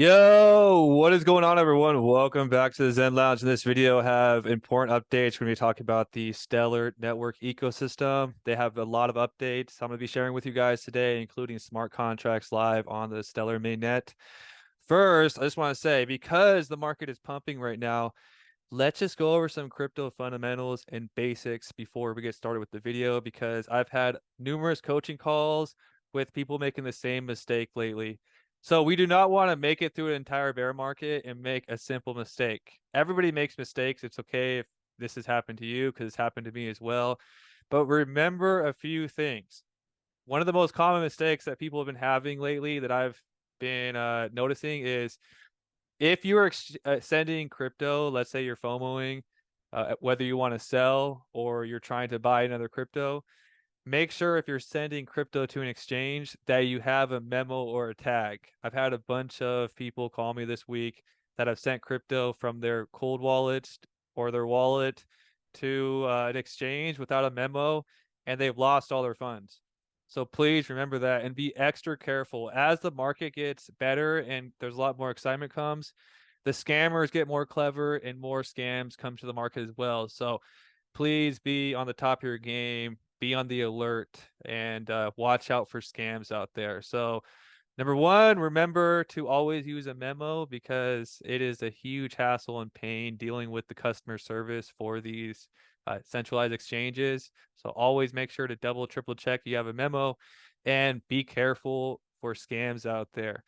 Yo, what is going on, everyone? Welcome back to the Zen Lounge. In this video, I have important updates. We're going to be talking about the Stellar network ecosystem. They have a lot of updates I'm going to be sharing with you guys today, including smart contracts live on the Stellar mainnet. First, I just want to say, because the market is pumping right now, let's just go over some crypto fundamentals and basics before we get started with the video, because I've had numerous coaching calls with people making the same mistake lately. So we do not want to make it through an entire bear market and make a simple mistake. Everybody makes mistakes. It's okay if this has happened to you, because it's happened to me as well. But remember a few things. One of the most common mistakes that people have been having lately that I've been noticing is if you are sending crypto, let's say you're FOMOing, whether you want to sell or you're trying to buy another crypto, make sure if you're sending crypto to an exchange that you have a memo or a tag. I've had a bunch of people call me this week that have sent crypto from their cold wallets or their wallet to an exchange without a memo, and they've lost all their funds. So please remember that and be extra careful. As the market gets better and there's a lot more excitement comes, the scammers get more clever and more scams come to the market as well. So please be on the top of your game, be on the alert, and watch out for scams out there. So number one, remember to always use a memo, because it is a huge hassle and pain dealing with the customer service for these centralized exchanges. So always make sure to double, triple check you have a memo, and be careful for scams out there.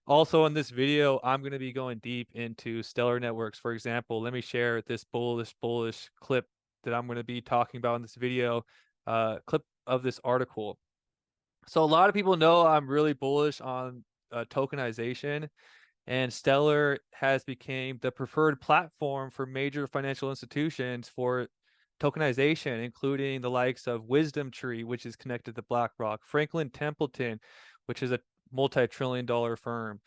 Also, in this video, I'm going to be going deep into Stellar networks. For example, let me share this bullish clip that I'm going to be talking about in this video, clip of this article. So a lot of people know I'm really bullish on tokenization, and Stellar has become the preferred platform for major financial institutions for tokenization, including the likes of Wisdom Tree, which is connected to BlackRock, Franklin Templeton, which is a multi-trillion-dollar firm,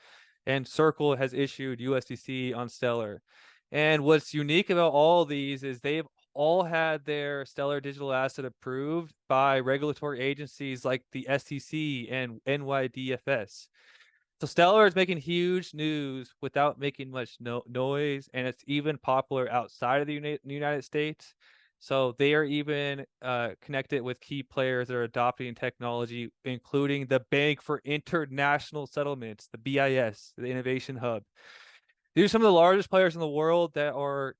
and Circle has issued USDC on Stellar. And what's unique about all of these is they've all had their Stellar digital asset approved by regulatory agencies like the SEC and NYDFS. So Stellar is making huge news without making much noise, and it's even popular outside of the United States. So they are even connected with key players that are adopting technology, including the Bank for International Settlements, the BIS, the Innovation Hub. These are some of the largest players in the world that are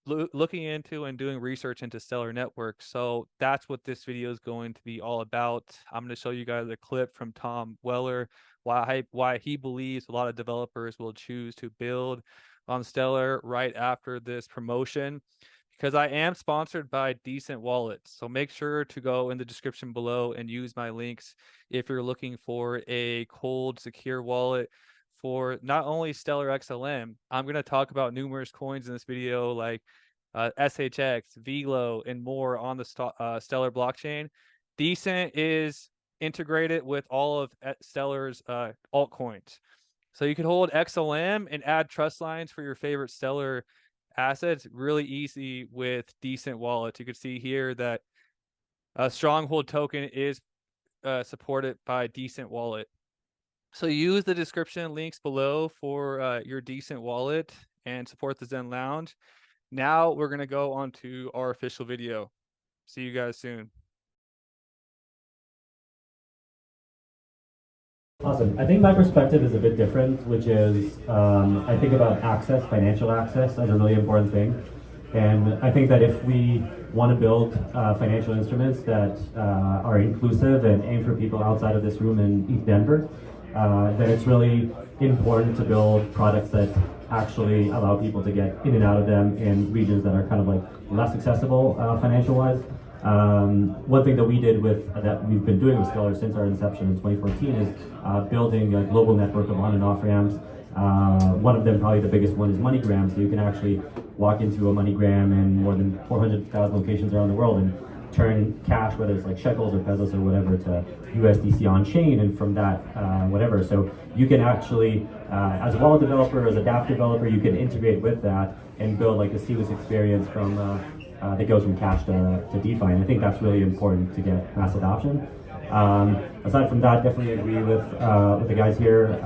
looking into and doing research into Stellar networks. So that's what this video is going to be all about. I'm going to show you guys a clip from Tom Weller, why he believes a lot of developers will choose to build on Stellar right after this promotion, because I am sponsored by Decent Wallets. So make sure to go in the description below and use my links if you're looking for a cold, secure wallet for not only Stellar XLM. I'm going to talk about numerous coins in this video, like SHX, Velo, and more on the Stellar blockchain. Decent is integrated with all of Stellar's altcoins. So you can hold XLM and add trust lines for your favorite Stellar assets really easy with Decent wallets. You can see here that a Stronghold token is supported by Decent wallet. So use the description links below for your Decent wallet and support the Zen Lounge. Now we're going to go on to our official video. See you guys soon. Awesome. I think my perspective is a bit different, which is I think about access, financial access, as a really important thing. And I think that if we want to build financial instruments that are inclusive and aim for people outside of this room in East Denver, then it's really important to build products that actually allow people to get in and out of them in regions that are kind of like less accessible financial-wise. One thing that we did that we've been doing with Stellar since our inception in 2014 is building a global network of on and off ramps. One of them, probably the biggest one, is MoneyGram. So you can actually walk into a MoneyGram in more than 400,000 locations around the world and turn cash, whether it's like shekels or pesos or whatever, to USDC on chain, and from that, whatever. So you can actually, as a wallet developer, as a dApp developer, you can integrate with that and build like a seamless experience from that goes from cash to DeFi. And I think that's really important to get mass adoption. Aside from that, definitely agree with the guys here.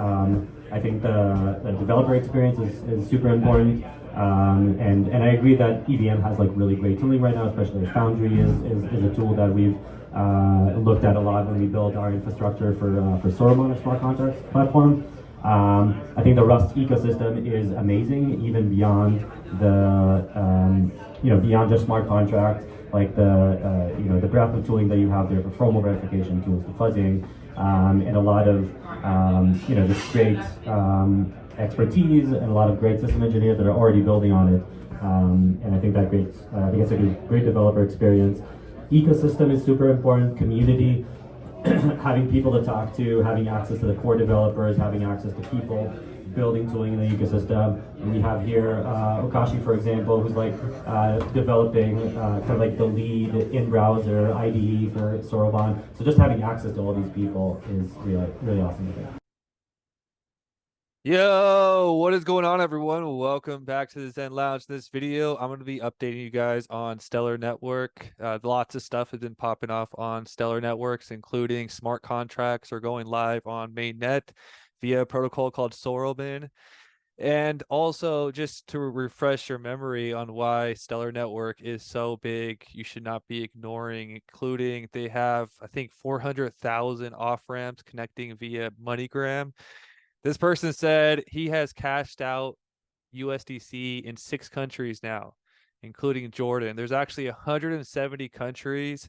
I think the developer experience is super important. And I agree that EVM has like really great tooling right now, especially Foundry is a tool that we've looked at a lot when we build our infrastructure for Solomon, our smart contracts platform. I think the Rust ecosystem is amazing, even beyond the beyond just smart contracts, like the breadth of tooling that you have there for formal verification tools, the fuzzing, and a lot of just great expertise and a lot of great system engineers that are already building on it. And I think that I think it's a great developer experience. Ecosystem is super important. Community, having people to talk to, having access to the core developers, having access to people building tooling in the ecosystem. And we have here Okashi, for example, who's like developing kind of like the lead in-browser IDE for Soroban. So just having access to all these people is really, really awesome. Yo, what is going on, everyone? Welcome back to the Zen Lounge. This video, I'm going to be updating you guys on Stellar Network. Lots of stuff has been popping off on Stellar Networks, including smart contracts are going live on mainnet via a protocol called Soroban. And also, just to refresh your memory on why Stellar Network is so big, you should not be ignoring, including they have, I think, 400,000 off-ramps connecting via MoneyGram. This person said he has cashed out USDC in 6 countries now, including Jordan. There's actually 170 countries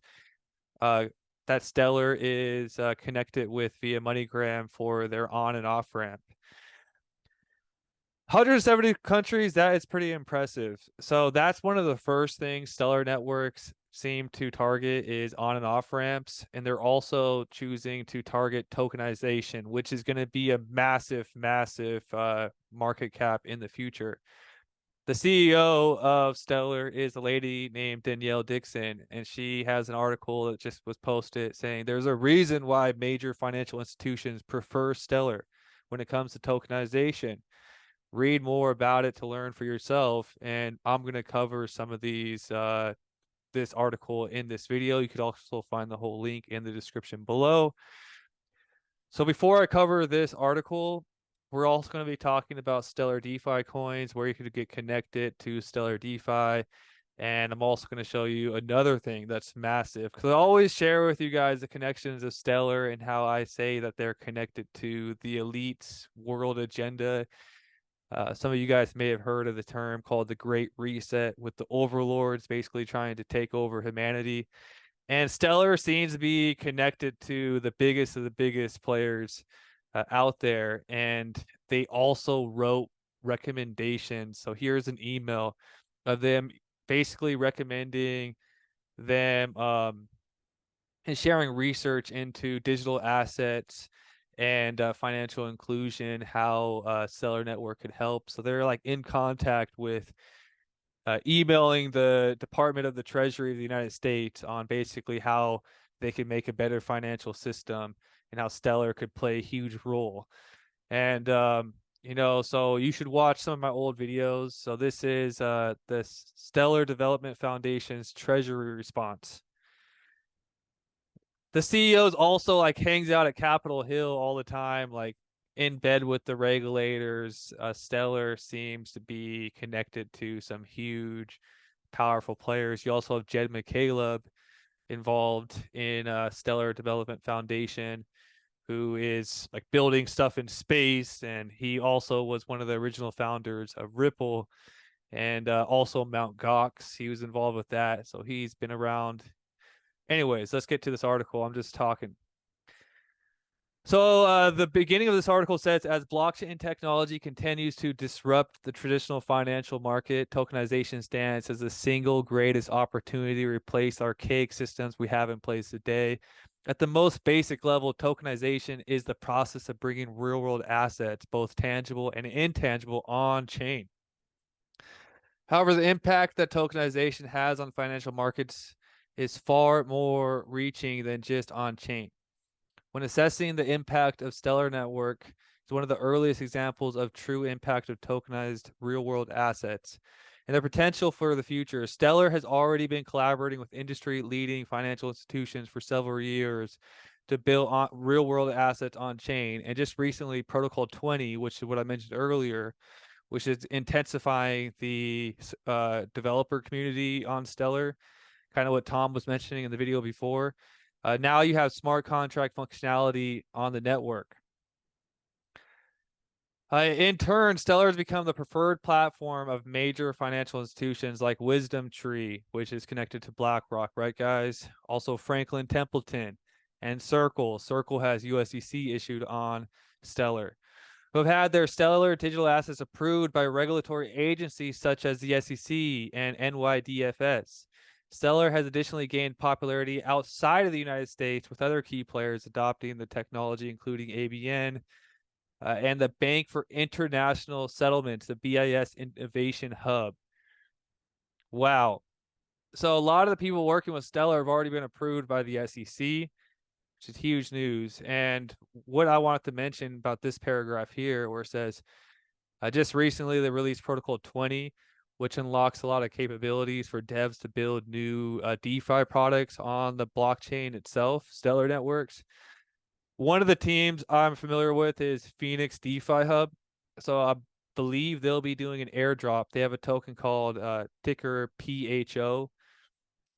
that Stellar is connected with via MoneyGram for their on and off ramp. 170 countries, that is pretty impressive. So that's one of the first things Stellar Networks seem to target is on and off ramps, and they're also choosing to target tokenization, which is going to be a massive market cap in the future. The CEO of Stellar is a lady named Danielle Dixon, and she has an article that just was posted saying there's a reason why major financial institutions prefer Stellar when it comes to tokenization. Read more about it to learn for yourself, and I'm going to cover some of these this article in this video. You could also find the whole link in the description below. So before I cover this article, we're also going to be talking about Stellar DeFi coins, where you could get connected to Stellar DeFi. And I'm also going to show you another thing that's massive, because I always share with you guys the connections of Stellar and how I say that they're connected to the elite's world agenda. Some of you guys may have heard of the term called the Great Reset, with the overlords basically trying to take over humanity. And Stellar seems to be connected to the biggest of the biggest players out there. And they also wrote recommendations. So here's an email of them basically recommending them and sharing research into digital assets and financial inclusion, how Stellar Network could help. So they're like in contact with emailing the Department of the Treasury of the United States on basically how they could make a better financial system and how Stellar could play a huge role. And so you should watch some of my old videos. So this is the Stellar Development Foundation's Treasury response. The CEO is also like hangs out at Capitol Hill all the time, like in bed with the regulators. Stellar seems to be connected to some huge, powerful players. You also have Jed McCaleb involved in Stellar Development Foundation, who is like building stuff in space, and he also was one of the original founders of Ripple and also Mt. Gox. He was involved with that, so he's been around. Anyways, let's get to this article. I'm just talking. So the beginning of this article says, as blockchain technology continues to disrupt the traditional financial market, tokenization stands as the single greatest opportunity to replace archaic systems we have in place today. At the most basic level, tokenization is the process of bringing real-world assets, both tangible and intangible, on-chain. However, the impact that tokenization has on financial markets is far more reaching than just on-chain. When assessing the impact of Stellar Network, it's one of the earliest examples of true impact of tokenized real-world assets and their potential for the future. Stellar has already been collaborating with industry-leading financial institutions for several years to build on real world assets on chain. And just recently, Protocol 20, which is what I mentioned earlier, which is intensifying the developer community on Stellar, kind of what Tom was mentioning in the video before. Now you have smart contract functionality on the network. In turn, Stellar has become the preferred platform of major financial institutions like Wisdom Tree, which is connected to BlackRock, right, guys? Also, Franklin Templeton and Circle. Circle has USDC issued on Stellar, who have had their Stellar digital assets approved by regulatory agencies such as the SEC and NYDFS. Stellar has additionally gained popularity outside of the United States, with other key players adopting the technology, including ABN, and the Bank for International Settlements, the BIS Innovation Hub. Wow. So a lot of the people working with Stellar have already been approved by the SEC, which is huge news. And what I wanted to mention about this paragraph here, where it says, just recently they released Protocol 20, which unlocks a lot of capabilities for devs to build new DeFi products on the blockchain itself, Stellar Networks. One of the teams I'm familiar with is Phoenix DeFi Hub. So I believe they'll be doing an airdrop. They have a token called ticker PHO,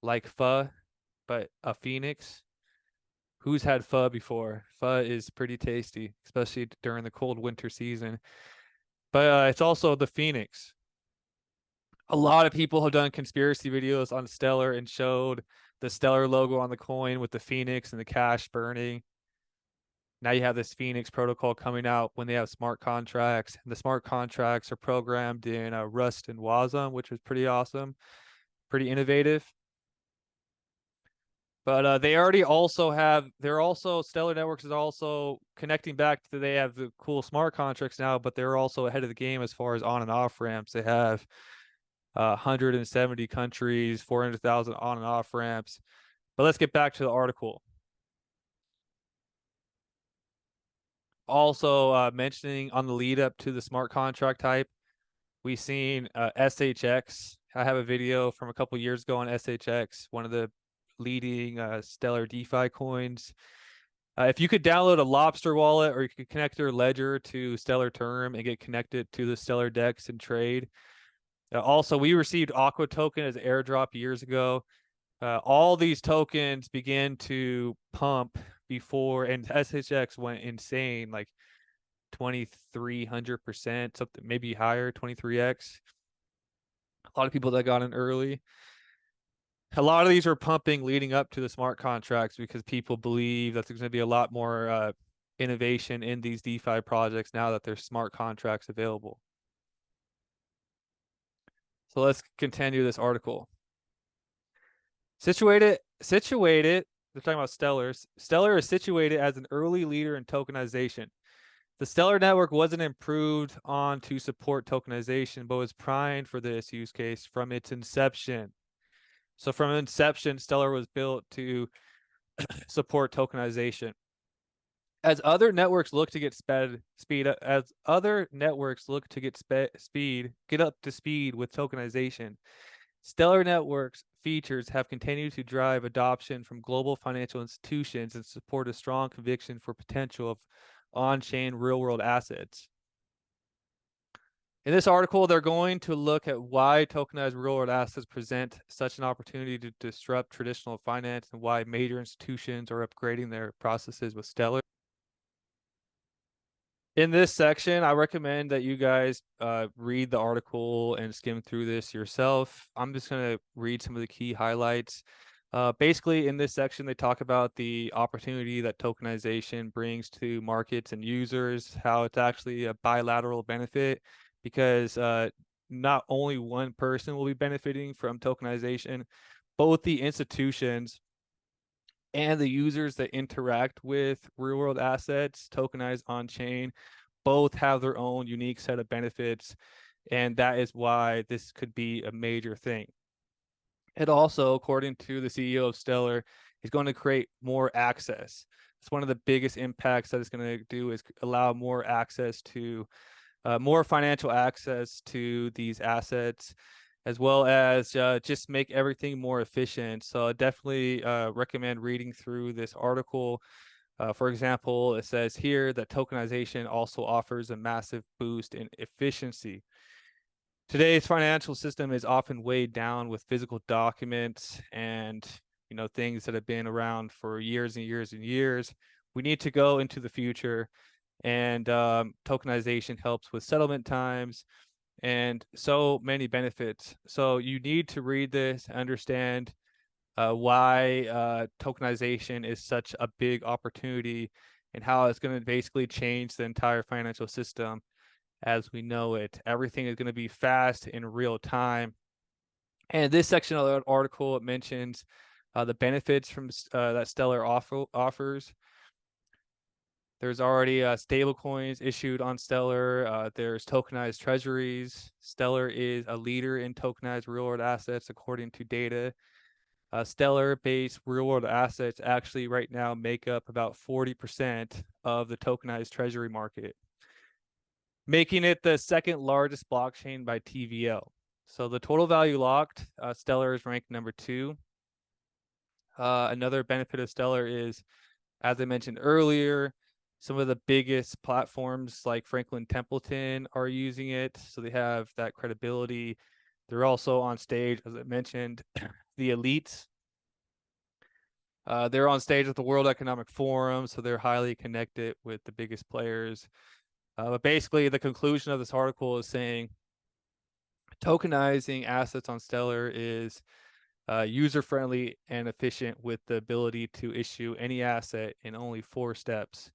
like pho, but a Phoenix. Who's had pho before? Pho is pretty tasty, especially during the cold winter season. But it's also the Phoenix. A lot of people have done conspiracy videos on Stellar and showed the Stellar logo on the coin with the Phoenix and the cash burning. Now you have this Phoenix protocol coming out when they have smart contracts. And the smart contracts are programmed in Rust and Wasm, which is pretty awesome, pretty innovative. But they already also have, they're also, Stellar Networks is also connecting back to, they have the cool smart contracts now, but they're also ahead of the game as far as on and off ramps. They have 170 countries, 400,000 on and off ramps. But let's get back to the article. Also mentioning on the lead up to the smart contract type, we've seen SHX. I have a video from a couple years ago on SHX, one of the leading Stellar DeFi coins. If you could download a Lobster wallet, or you could connect your ledger to Stellar Term and get connected to the Stellar DEX and trade. Also, we received Aqua token as airdrop years ago. All these tokens began to pump before, and SHX went insane, like 2,300%, something maybe higher, 23x. A lot of people that got in early. A lot of these are pumping leading up to the smart contracts because people believe that there's going to be a lot more innovation in these DeFi projects now that there's smart contracts available. So let's continue this article. Situated, they're talking about Stellar. Stellar is situated as an early leader in tokenization. The Stellar network wasn't improved on to support tokenization, but was primed for this use case from its inception. So from inception, Stellar was built to support tokenization. As other networks look to get get up to speed with tokenization, Stellar Networks features have continued to drive adoption from global financial institutions and support a strong conviction for potential of on-chain real-world assets. In this article, they're going to look at why tokenized real-world assets present such an opportunity to disrupt traditional finance and why major institutions are upgrading their processes with Stellar. In this section, I recommend that you guys read the article and skim through this yourself. I'm just going to read some of the key highlights. Basically, in this section, they talk about the opportunity that tokenization brings to markets and users, how it's actually a bilateral benefit, because not only one person will be benefiting from tokenization, both the institutions and the users that interact with real world assets tokenized on chain both have their own unique set of benefits. And that is why this could be a major thing. It also, according to the CEO of Stellar, is going to create more access. It's one of the biggest impacts that it's going to do is allow more access to more financial access to these assets, as well as just make everything more efficient. So I definitely recommend reading through this article. For example, it says here that tokenization also offers a massive boost in efficiency. Today's financial system is often weighed down with physical documents and things that have been around for years and years and years. We need to go into the future, and tokenization helps with settlement times and so many benefits. So you need to read this, understand why tokenization is such a big opportunity and how it's going to basically change the entire financial system as we know it. Everything is going to be fast in real time. And this section of the article, it mentions the benefits from that Stellar offers. There's already stable coins issued on Stellar. There's tokenized treasuries. Stellar is a leader in tokenized real-world assets according to data. Stellar-based real-world assets actually right now make up about 40% of the tokenized treasury market, making it the second largest blockchain by TVL. So the total value locked, Stellar is ranked number 2. Another benefit of Stellar is, as I mentioned earlier, some of the biggest platforms like Franklin Templeton are using it, so they have that credibility. They're also on stage, as I mentioned, the elites. They're on stage at the World Economic Forum, so they're highly connected with the biggest players. But basically, the conclusion of this article is saying tokenizing assets on Stellar is user-friendly and efficient with the ability to issue any asset in only 4 steps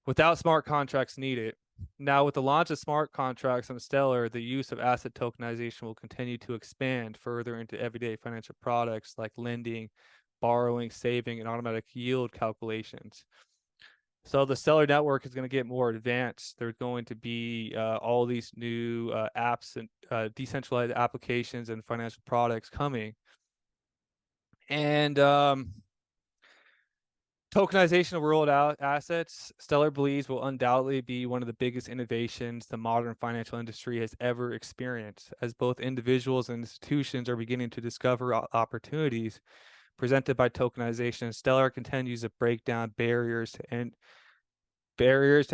without smart contracts needed. Now, with the launch of smart contracts on Stellar, the use of asset tokenization will continue to expand further into everyday financial products like lending, borrowing, saving, and automatic yield calculations. So the Stellar network is going to get more advanced. There's going to be all these new apps and decentralized applications and financial products coming. And tokenization of real assets, Stellar believes, will undoubtedly be one of the biggest innovations the modern financial industry has ever experienced, as both individuals and institutions are beginning to discover opportunities presented by tokenization. Stellar continues to break down barriers to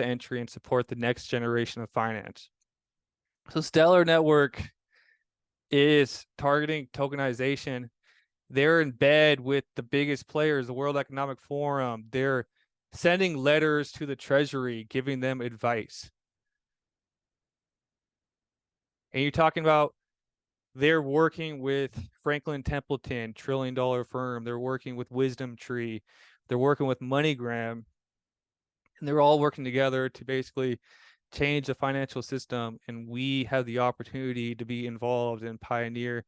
entry and support the next generation of finance. So Stellar Network is targeting tokenization. They're in bed with the biggest players, the World Economic Forum. They're sending letters to the Treasury, giving them advice. And you're talking about they're working with Franklin Templeton, $1 trillion firm. They're working with Wisdom Tree. They're working with MoneyGram. And they're all working together to basically change the financial system. And we have the opportunity to be involved and pioneer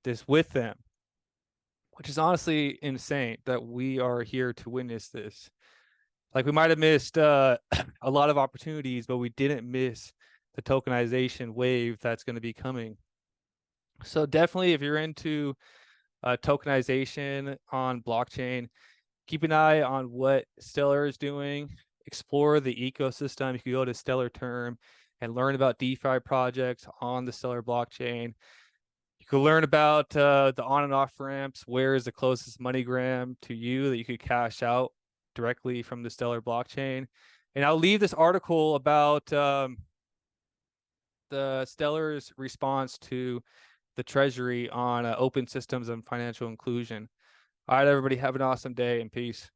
this with them, which is honestly insane that we are here to witness this. Like, we might have missed a lot of opportunities, but we didn't miss the tokenization wave that's going to be coming. So definitely, if you're into tokenization on blockchain, keep an eye on what Stellar is doing. Explore the ecosystem. You can go to Stellar Term and learn about DeFi projects on the Stellar blockchain. You can learn about the on and off ramps. Where is the closest MoneyGram to you that you could cash out directly from the Stellar blockchain? And I'll leave this article about the Stellar's response to the Treasury on open systems and financial inclusion. All right, everybody, have an awesome day and peace.